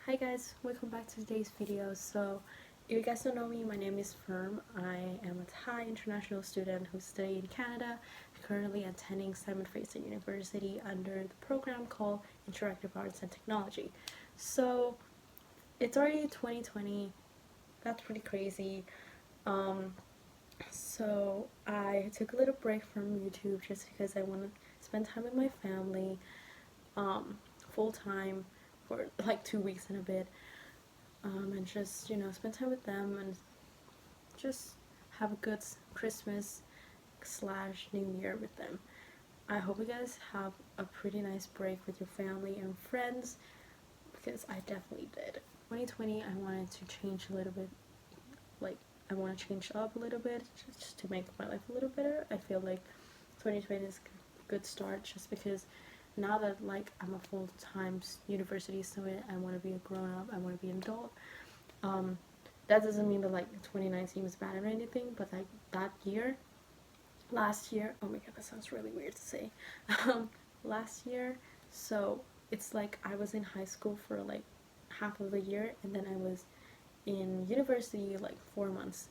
Hi guys, welcome back to today's video. So if you guys don't know me, my name is Firm. I am a Thai international student who studied in Canada, currently attending Simon Fraser University under the program called Interactive Arts and Technology. So it's already 2020. That's pretty crazy. um so I took a little break from YouTube just because I want to spend time with my family, full time, for like 2 weeks and a bit, and just spend time with them and just have a good Christmas slash New Year with them. I hope you guys have a pretty nice break with your family and friends, because I definitely did. 2020, I wanted to change a little bit. Like, I want to change up a little bit just to make my life a little better. I feel like 2020 is a good start, just because now that like I'm a full-time university student, I want to be a grown-up, I want to be an adult. That doesn't mean that like 2019 was bad or anything, but like that year, last year, oh my god, that sounds really weird to say. Last year, so it's like I was in high school for like half of the year, and then I was in university like 4 months.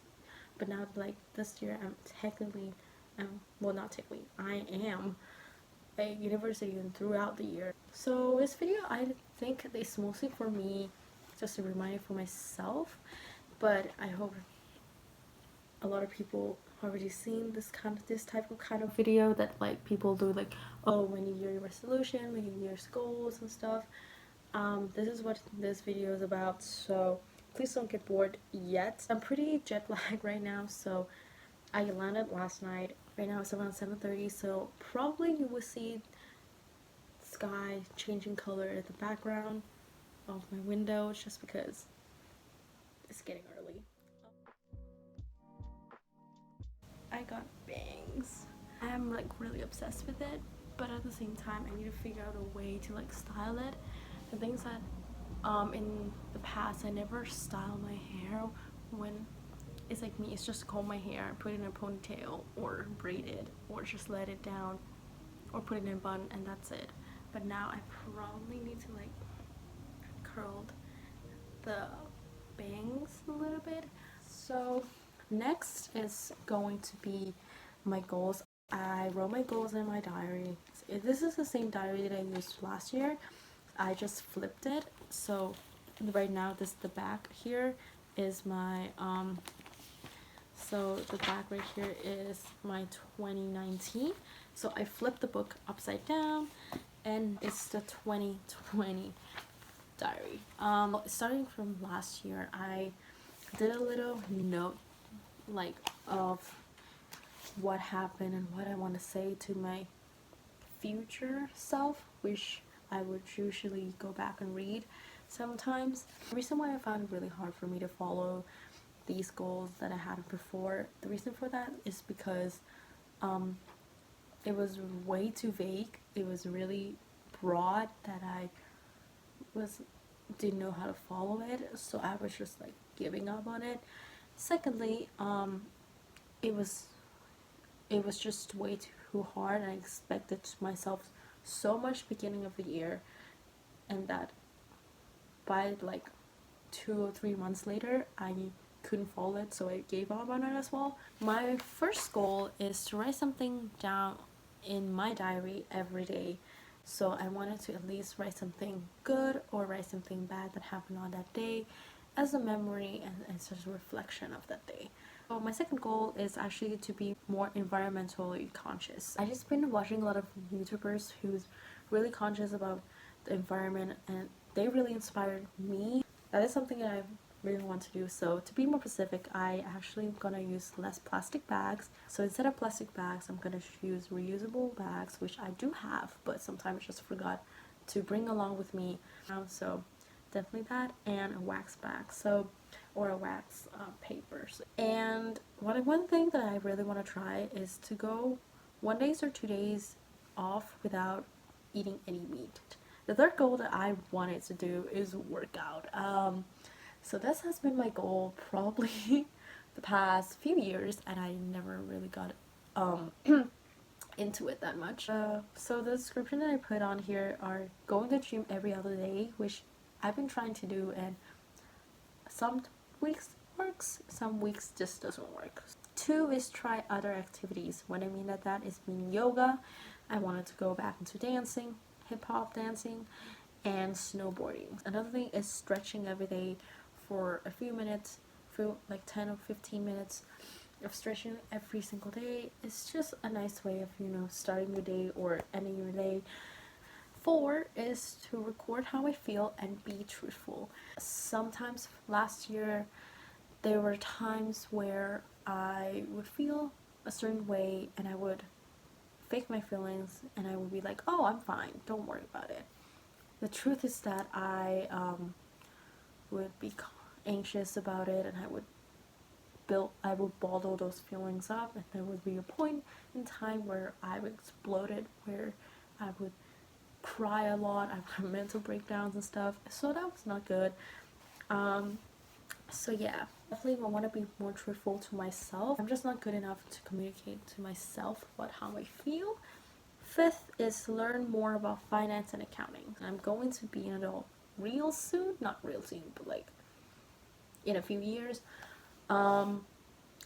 But now like this year, I'm technically, well, not technically, I am a university and throughout the year. So this video, I think is mostly for me, just a reminder for myself, but I hope a lot of people already seen this type of kind of video that like people do, like, oh, when you year resolution, when you year goals and stuff. This is what this video is about, so please don't get bored yet. I'm pretty jet lagged right now, so I landed last night. Right now it's around 7:30, so probably you will see sky changing color at the background of my window, just because it's getting early. I got bangs. I'm like really obsessed with it, but at the same time I need to figure out a way to like style it. The things that in the past I never style my hair when it's like me, it's just comb my hair, put it in a ponytail or braid it or just let it down or put it in a bun and that's it. But now I probably need to like curl the bangs a little bit. So next is going to be my goals. I wrote my goals in my diary. This is the same diary that I used last year. I just flipped it. So right now, this the back here is my so the back right here is my 2019. So I flipped the book upside down, and it's the 2020 diary. Starting from last year, I did a little note like of what happened and what I want to say to my future self, which I would usually go back and read sometimes. The reason why I found it really hard for me to follow these goals that I had before, the reason for that is because it was way too vague. It was really broad that I was didn't know how to follow it, so I was just like giving up on it. Secondly, it was just way too hard, and I expected myself so much beginning of the year, and that by like 2 or 3 months later I couldn't follow it, so I gave up on it as well. My first goal is to write something down in my diary every day. So I wanted to at least write something good or write something bad that happened on that day as a memory and such a reflection of that day. So my second goal is actually to be more environmentally conscious. I just been watching a lot of YouTubers who's really conscious about the environment, and they really inspired me. That is something that I really want to do. So to be more specific, I actually gonna use less plastic bags. So instead of plastic bags, I'm gonna use reusable bags, which I do have, but sometimes just forgot to bring along with me. So definitely that, and a wax bag, so, or a wax papers. And one thing that I really want to try is to go 1 day or 2 days off without eating any meat. The third goal that I wanted to do is work out. So this has been my goal probably the past few years, and I never really got into it that much. So the description that I put on here are going to the gym every other day, which I've been trying to do, and some weeks works, some weeks just doesn't work. 2 is try other activities. What I mean by that is mean yoga. I wanted to go back into dancing, hip-hop dancing, and snowboarding. Another thing is stretching every day for a few minutes, for like 10 or 15 minutes of stretching every single day. It's just a nice way of, you know, starting your day or ending your day. 4 is to record how I feel and be truthful. Sometimes last year there were times where I would feel a certain way and I would fake my feelings and I would be like, oh, I'm fine, don't worry about it. The truth is that I would be anxious about it, and I would bottle those feelings up, and there would be a point in time where I would explode, where I would cry a lot, I would have mental breakdowns and stuff, so that was not good. So yeah, definitely I want to be more truthful to myself. I'm just not good enough to communicate to myself about how I feel. 5th is learn more about finance and accounting. I'm going to be an adult real soon, not real soon, but like in a few years. I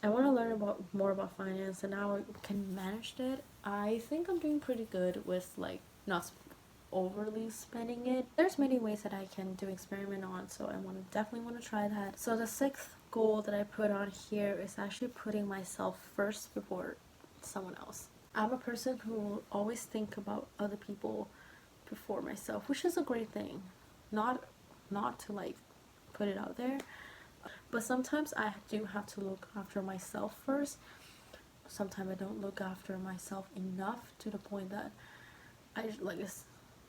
want to learn more about finance, and now I can manage it. I think I'm doing pretty good with like not overly spending it. There's many ways that I can do experiment on, so I definitely want to try that. So the 6th goal that I put on here is actually putting myself first before someone else. I'm a person who will always think about other people before myself, which is a great thing. Not to like put it out there, but sometimes I do have to look after myself first. Sometimes I don't look after myself enough, to the point that I, like I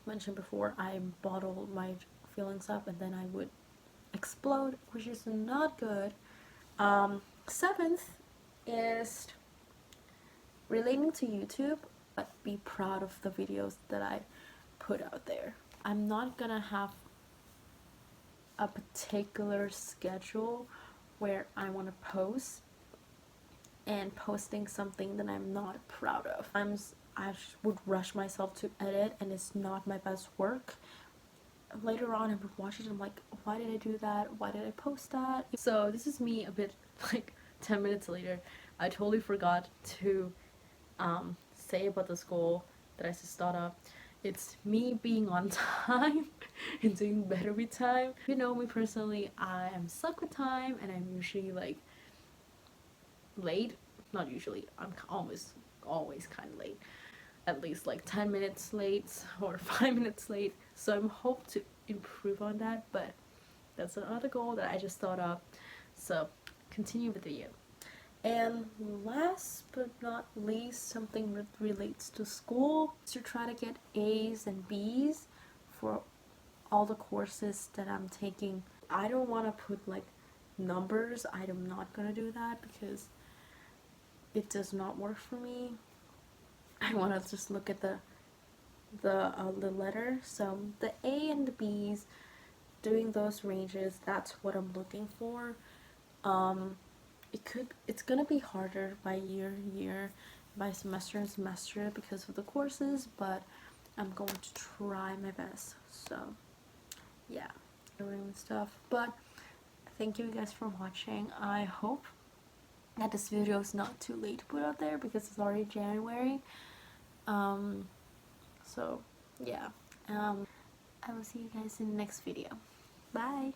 mentioned before, I bottle my feelings up and then I would explode, which is not good. 7th is relating to YouTube, but be proud of the videos that I put out there. I'm not gonna have a particular schedule where I want to post, and posting something that I'm not proud of. I would rush myself to edit and it's not my best work. Later on I would watch it and I'm like, why did I do that? Why did I post that? So this is me a bit like 10 minutes later. I totally forgot to say about this goal that I just thought of. It's me being on time and doing better with time. If you know me personally, I am suck with time and I'm usually like late. Not usually, I'm always kind of late. At least like 10 minutes late or 5 minutes late. So I'm hope to improve on that, but that's another goal that I just thought of. So continue with the video. And last but not least, something that relates to school is to try to get A's and B's for all the courses that I'm taking. I don't want to put like numbers. I'm not gonna do that because it does not work for me. I want to just look at the letter. So the A and the B's, doing those ranges, that's what I'm looking for. It's gonna be harder by year, by semester and semester because of the courses, but I'm going to try my best. So yeah, doing stuff. But thank you guys for watching. I hope that this video is not too late to put out there because it's already January. So yeah, I will see you guys in the next video. Bye.